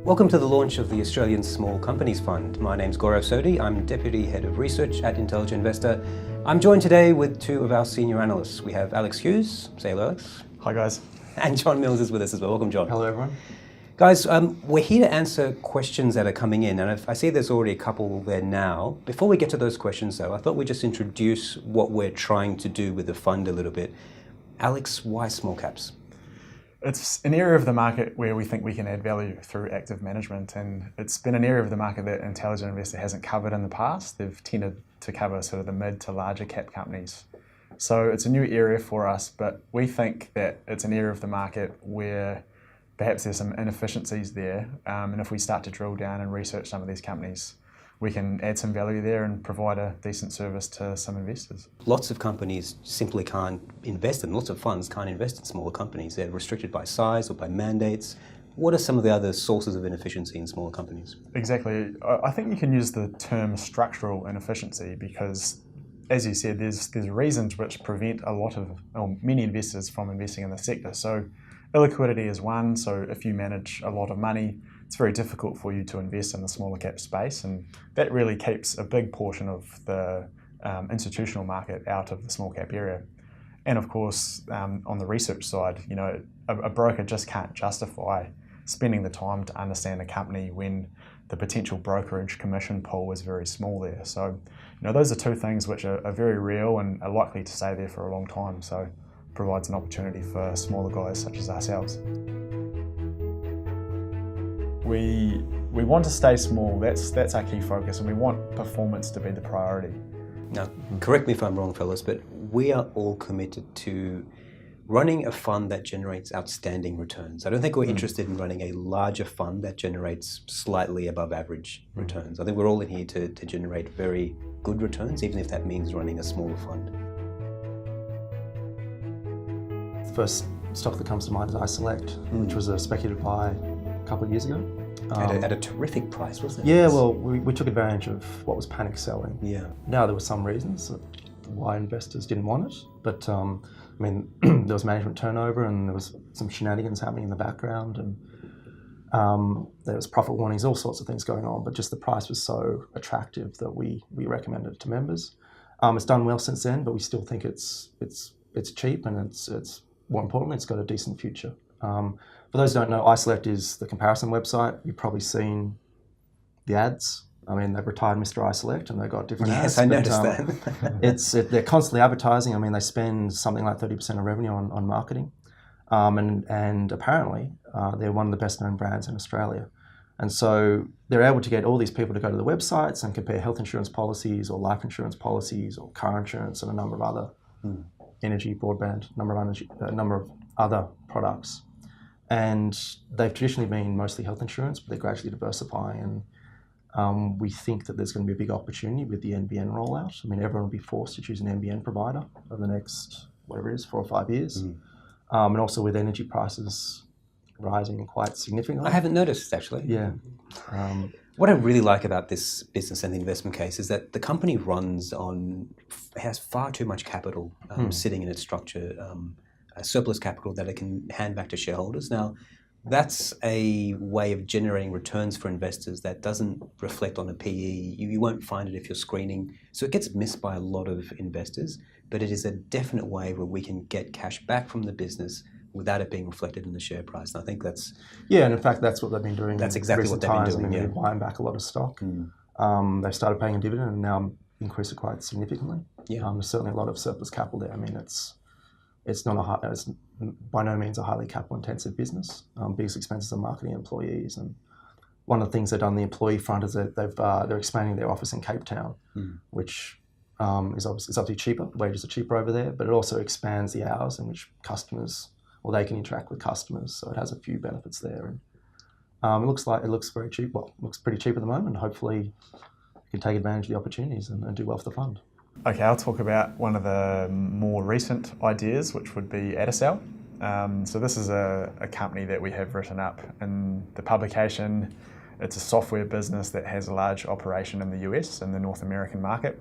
Welcome to the launch of the Australian Small Companies Fund. My name's Gaurav Sodhi. I'm Deputy Head of Research at Intelligent Investor. I'm joined today with two of our senior analysts. We have Alex Hughes. Say hello, Alex. Hi, guys. And John Mills is with us as well. Welcome, John. Hello, everyone. Guys, we're here to answer questions that are coming in, and I see there's already a couple there now. Before we get to those questions, though, I thought we'd just introduce what we're trying to do with the fund a little bit. Alex, why small caps? It's an area of the market where we think we can add value through active management, and it's been an area of the market that Intelligent Investor hasn't covered in the past. They've tended to cover sort of the mid to larger cap companies. So it's a new area for us, but we think that it's an area of the market where perhaps there's some inefficiencies there, and if we start to drill down and research some of these companies, we can add some value there and provide a decent service to some investors. Lots of companies simply can't invest in, lots of funds can't invest in smaller companies. They're restricted by size or by mandates. What are some of the other sources of inefficiency in smaller companies? Exactly. I think you can use the term structural inefficiency because, as you said, there's reasons which prevent many investors from investing in the sector. So illiquidity is one. So if you manage a lot of money, it's very difficult for you to invest in the smaller cap space, and that really keeps a big portion of the institutional market out of the small cap area. And of course, on the research side, a broker just can't justify spending the time to understand a company when the potential brokerage commission pool is very small there. So, those are two things which are very real and are likely to stay there for a long time. So, it provides an opportunity for smaller guys such as ourselves. We want to stay small. That's our key focus, and we want performance to be the priority. Now, correct me if I'm wrong, fellas, but we are all committed to running a fund that generates outstanding returns. I don't think we're interested in running a larger fund that generates slightly above average returns. I think we're all in here to generate very good returns, even if that means running a smaller fund. The first stock that comes to mind is iSelect, which was a speculative buy a couple of years ago. At a terrific price, wasn't it? Yeah, well, we took advantage of what was panic selling. Yeah. Now, there were some reasons why investors didn't want it, but there was management turnover and there was some shenanigans happening in the background, and there was profit warnings, all sorts of things going on, but just the price was so attractive that we recommended it to members. It's done well since then, but we still think it's cheap, and it's more importantly, it's got a decent future. For those who don't know, iSelect is the comparison website. You've probably seen the ads. They've retired Mr. iSelect and they've got different ads. Yes, I noticed that. They're constantly advertising. They spend something like 30% of revenue on marketing. And apparently, they're one of the best known brands in Australia. And so they're able to get all these people to go to the websites and compare health insurance policies or life insurance policies or car insurance and a number of other energy, broadband, number of other products. And they've traditionally been mostly health insurance, but they're gradually diversifying. And we think that there's going to be a big opportunity with the NBN rollout. Everyone will be forced to choose an NBN provider over the next, 4 or 5 years. And also with energy prices rising quite significantly. I haven't noticed, actually. Yeah. What I really like about this business and the investment case is that the company has far too much capital sitting in its structure, surplus capital that it can hand back to shareholders. Now, that's a way of generating returns for investors that doesn't reflect on a PE. You won't find it if you're screening. So it gets missed by a lot of investors, but it is a definite way where we can get cash back from the business without it being reflected in the share price. And I think that's... Yeah, and in fact, that's what they've been doing. That's exactly what they've been doing, They're buying back a lot of stock. They've started paying a dividend and now increased it quite significantly. Yeah. There's certainly a lot of surplus capital there. It's by no means a highly capital-intensive business. Biggest expenses are marketing employees, and one of the things they've done on the employee front is that they're expanding their office in Cape Town, which is obviously cheaper. Wages are cheaper over there, but it also expands the hours in which they can interact with customers. So it has a few benefits there, and it looks very cheap. Well, it looks pretty cheap at the moment. Hopefully, you can take advantage of the opportunities and do well for the fund. Okay, I'll talk about one of the more recent ideas, which would be Adacel. So this is a company that we have written up in the publication. It's a software business that has a large operation in the US and the North American market.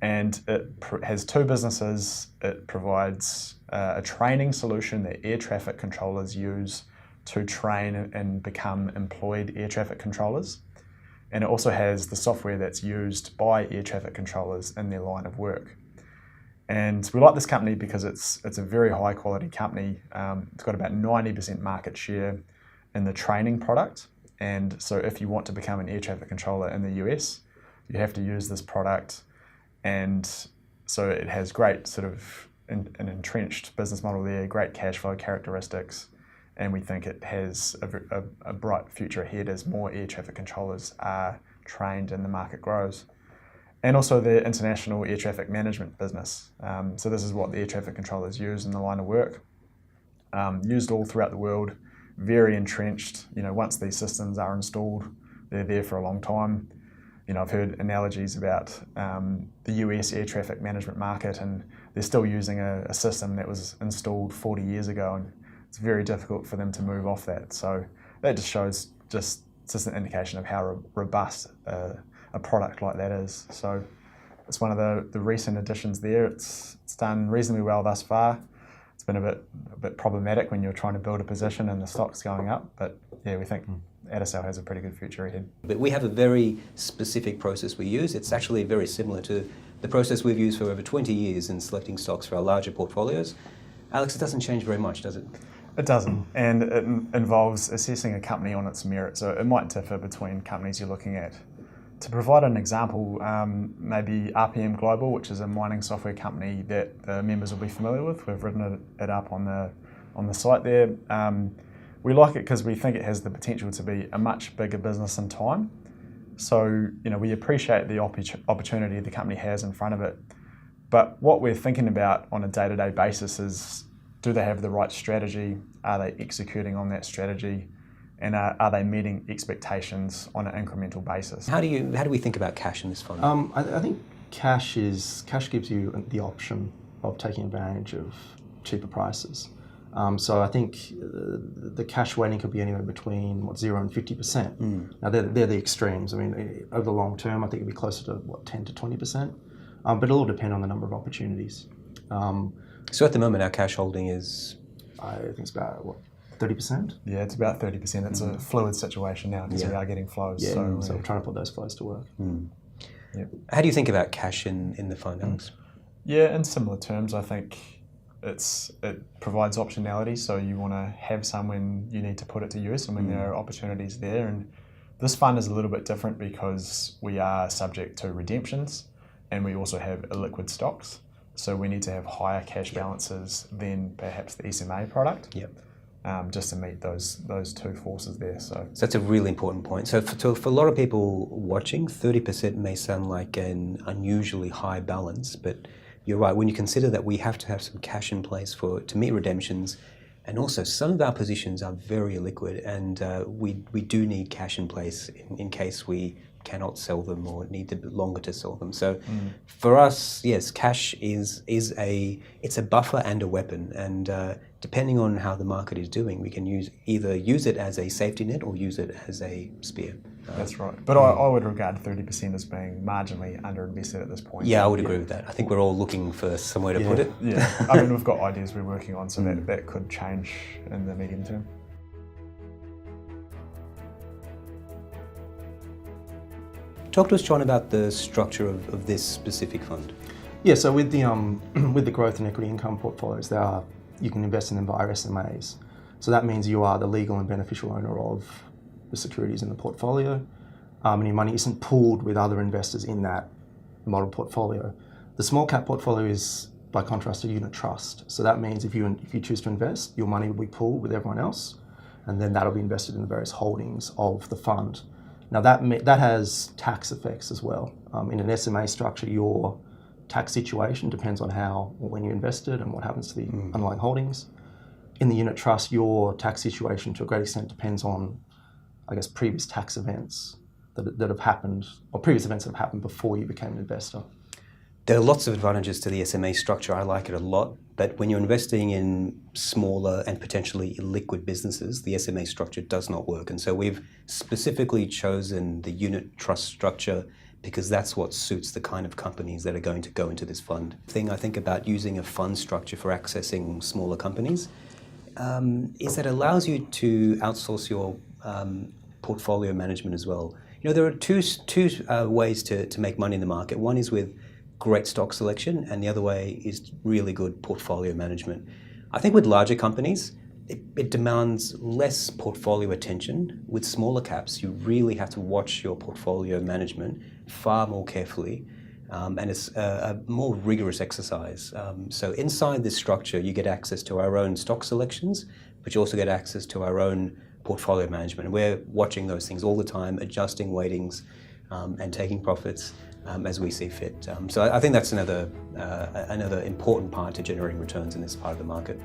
And it has two businesses. It provides a training solution that air traffic controllers use to train and become employed air traffic controllers. And it also has the software that's used by air traffic controllers in their line of work. And we like this company because it's a very high quality company. It's got about 90% market share in the training product. And so if you want to become an air traffic controller in the US, you have to use this product. And so it has great sort of an entrenched business model there, great cash flow characteristics. And we think it has a bright future ahead as more air traffic controllers are trained and the market grows. And also the international air traffic management business. So this is what the air traffic controllers use in the line of work. Used all throughout the world, very entrenched. Once these systems are installed, they're there for a long time. I've heard analogies about the US air traffic management market, and they're still using a system that was installed 40 years ago, and it's very difficult for them to move off that. So that just shows just an indication of how robust a product like that is. So it's one of the recent additions there. It's done reasonably well thus far. It's been a bit problematic when you're trying to build a position and the stock's going up, but yeah, we think Adacel has a pretty good future ahead. But we have a very specific process we use. It's actually very similar to the process we've used for over 20 years in selecting stocks for our larger portfolios. Alex, it doesn't change very much, does it? It doesn't, and it involves assessing a company on its merit. So it might differ between companies you're looking at. To provide an example, maybe RPM Global, which is a mining software company that the members will be familiar with. We've written it up on the site there. We like it because we think it has the potential to be a much bigger business in time. So we appreciate the opportunity the company has in front of it. But what we're thinking about on a day-to-day basis is, do they have the right strategy? Are they executing on that strategy? And are they meeting expectations on an incremental basis? How do we think about cash in this fund? I think cash gives you the option of taking advantage of cheaper prices. So I think the cash weighting could be anywhere between 0 and 50%. Now they're the extremes. I mean, over the long term, I think it'd be closer to 10 to 20%. But it'll all depend on the number of opportunities. So at the moment, our cash holding is? I think it's about 30%? Yeah, it's about 30%. It's a fluid situation now because we are getting flows. Yeah, so we're trying to put those flows to work. Yep. How do you think about cash in the fund, Alex? Yeah, in similar terms, I think it provides optionality. So you want to have some when you need to put it to use and when there are opportunities there. And this fund is a little bit different because we are subject to redemptions and we also have illiquid stocks. So we need to have higher cash balances than perhaps the SMA product. Yep. Just to meet those two forces there. So that's a really important point. So for a lot of people watching, 30% may sound like an unusually high balance, but you're right. When you consider that we have to have some cash in place to meet redemptions, and also some of our positions are very illiquid, and we do need cash in place in case we cannot sell them or need a bit longer to sell them. So for us, yes, cash is a buffer and a weapon, and depending on how the market is doing, we can either use it as a safety net or use it as a spear. That's right. But I would regard 30% as being marginally underinvested at this point. Yeah, I would agree with that. I think we're all looking for somewhere to put it. Yeah, I mean, we've got ideas we're working on, so that could change in the medium term. Talk to us, John, about the structure of this specific fund. Yeah, so with the growth and equity income portfolios, you can invest in them via SMAs. So that means you are the legal and beneficial owner of the securities in the portfolio, and your money isn't pooled with other investors in that model portfolio. The small cap portfolio is, by contrast, a unit trust. So that means if you choose to invest, your money will be pooled with everyone else, and then that'll be invested in the various holdings of the fund. Now that has tax effects as well. In an SMA structure, your tax situation depends on how or when you invested and what happens to the underlying holdings. In the unit trust, your tax situation to a great extent depends on, I guess, previous tax events that have happened, or previous events that have happened before you became an investor. There are lots of advantages to the SMA structure. I like it a lot. But when you're investing in smaller and potentially illiquid businesses, the SMA structure does not work. And so we've specifically chosen the unit trust structure because that's what suits the kind of companies that are going to go into this fund. The thing I think about using a fund structure for accessing smaller companies, is that it allows you to outsource your portfolio management as well. There are two ways to make money in the market. One is with great stock selection, and the other way is really good portfolio management. I think with larger companies, it demands less portfolio attention. With smaller caps, you really have to watch your portfolio management far more carefully, and it's a more rigorous exercise. So inside this structure, you get access to our own stock selections, but you also get access to our own portfolio management. And we're watching those things all the time, adjusting weightings and taking profits as we see fit. So I think that's another important part to generating returns in this part of the market.